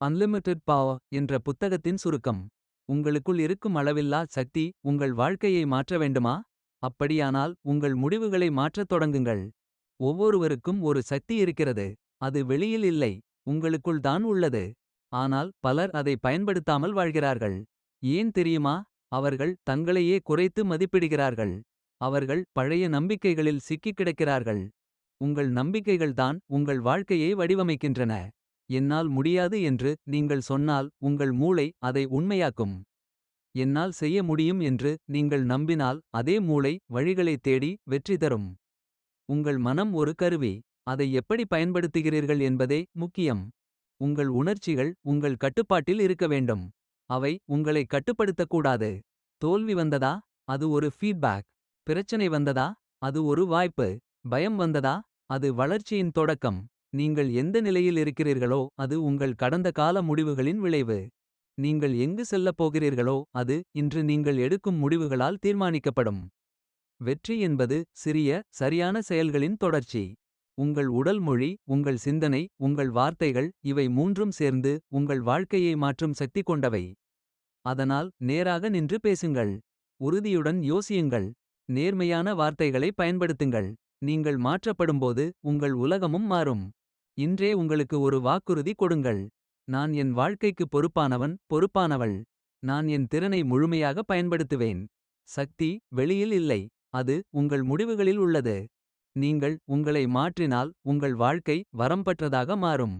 Unlimited power என்ற புத்தகத்தின் சுருக்கம். உங்களுக்குள் இருக்கும் அளவில்லா சக்தி உங்கள் வாழ்க்கையை மாற்ற வேண்டுமா? அப்படியானால் உங்கள் முடிவுகளை மாற்றத் தொடங்குங்கள். ஒவ்வொருவருக்கும் ஒரு சக்தி இருக்கிறது. அது வெளியில் இல்லை, உங்களுக்குள் தான் உள்ளது. ஆனால் பலர் அதை பயன்படுத்தாமல் வாழ்கிறார்கள். ஏன் தெரியுமா? அவர்கள் தங்களையே குறைத்து மதிப்பிடுகிறார்கள். அவர்கள் பழைய நம்பிக்கைகளில் சிக்கிக் கிடக்கிறார்கள். உங்கள் நம்பிக்கைகள் தான் உங்கள் வாழ்க்கையை வடிவமைக்கின்றன. என்னால் முடியாது என்று நீங்கள் சொன்னால் உங்கள் மூளை அதை உண்மையாக்கும். என்னால் செய்ய முடியும் என்று நீங்கள் நம்பினால் அதே மூளை வழிகளைத் தேடி வெற்றி தரும். உங்கள் மனம் ஒரு கருவி. அதை எப்படி பயன்படுத்துகிறீர்கள் என்பதே முக்கியம். உங்கள் உணர்ச்சிகள் உங்கள் கட்டுப்பாட்டில் இருக்க வேண்டும். அவை உங்களை கட்டுப்படுத்தக்கூடாது. தோல்வி வந்ததா? அது ஒரு ஃபீட்பேக். பிரச்சனை வந்ததா? அது ஒரு வாய்ப்பு. பயம் வந்ததா? அது வளர்ச்சியின் தொடக்கம். நீங்கள் எந்த நிலையில் இருக்கிறீர்களோ அது உங்கள் கடந்த கால முடிவுகளின் விளைவு. நீங்கள் எங்கு செல்லப் போகிறீர்களோ அது இன்று நீங்கள் எடுக்கும் முடிவுகளால் தீர்மானிக்கப்படும். வெற்றி என்பது சிறிய, சரியான செயல்களின் தொடர்ச்சி. உங்கள் உடல் மொழி, உங்கள் சிந்தனை, உங்கள் வார்த்தைகள் இவை மூன்றும் சேர்ந்து உங்கள் வாழ்க்கையை மாற்றும் சக்தி கொண்டவை. அதனால் நேராக நின்று பேசுங்கள். உறுதியுடன் யோசியுங்கள். நேர்மையான வார்த்தைகளை பயன்படுத்துங்கள். நீங்கள் மாற்றப்படும்போது உங்கள் உலகமும் மாறும். இன்றே உங்களுக்கு ஒரு வாக்குறுதி கொடுங்கள். நான் என் வாழ்க்கைக்கு பொறுப்பானவன், பொறுப்பானவள். நான் என் திறனை முழுமையாக பயன்படுத்துவேன். சக்தி வெளியில் இல்லை, அது உங்கள் முடிவுகளில் உள்ளது. நீங்கள் உங்களை மாற்றினால் உங்கள் வாழ்க்கை வரம்பற்றதாக மாறும்.